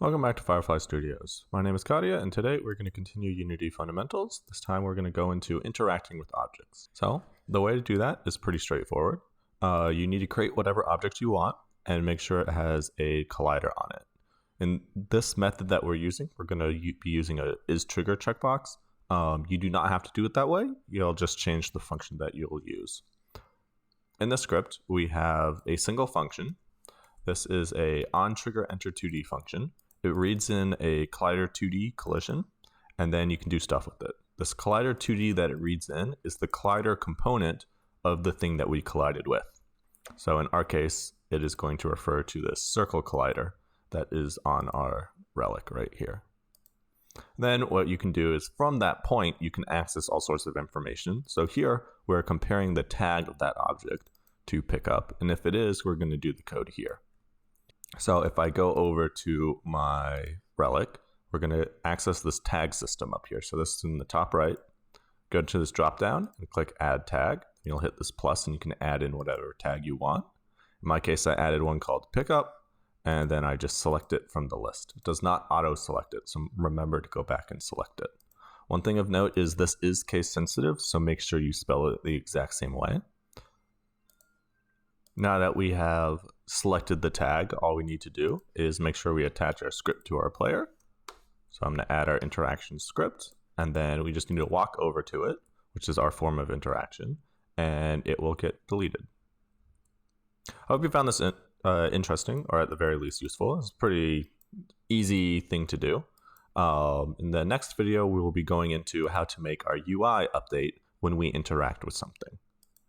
Welcome back to Firefly Studios. My name is Kadia, and today we're going to continue Unity fundamentals. This time we're going to go into interacting with objects. So the way to do that is pretty straightforward. You need to create whatever object you want and make sure it has a collider on it. In this method that we're using, we're going to be using a isTrigger checkbox. You do not have to do it that way. You'll just change the function that you'll use. In the script, we have a single function. This is a onTriggerEnterToD function. It reads in a collider2D collision, and then you can do stuff with it. This collider2D that it reads in is the collider component of the thing that we collided with. So in our case, it is going to refer to this circle collider that is on our relic right here. Then what you can do is from that point, you can access all sorts of information. So here, we're comparing the tag of that object to pick up. And if it is, we're going to do the code here. So if I go over to my relic, we're going to access this tag system up here. So this is in the top right. Go to this drop down and click add tag. You'll hit this plus and you can add in whatever tag you want. In my case, I added one called pickup, and then I just select it from the list. It does not auto select it, so remember to go back and select it. One thing of note is this is case sensitive, so make sure you spell it the exact same way. Now that we have selected the tag, all we need to do is make sure we attach our script to our player. So I'm going to add our interaction script, and then we just need to walk over to it, which is our form of interaction, and it will get deleted. I hope you found this interesting, or at the very least useful. It's a pretty easy thing to do. In the next video, we will be going into how to make our UI update when we interact with something.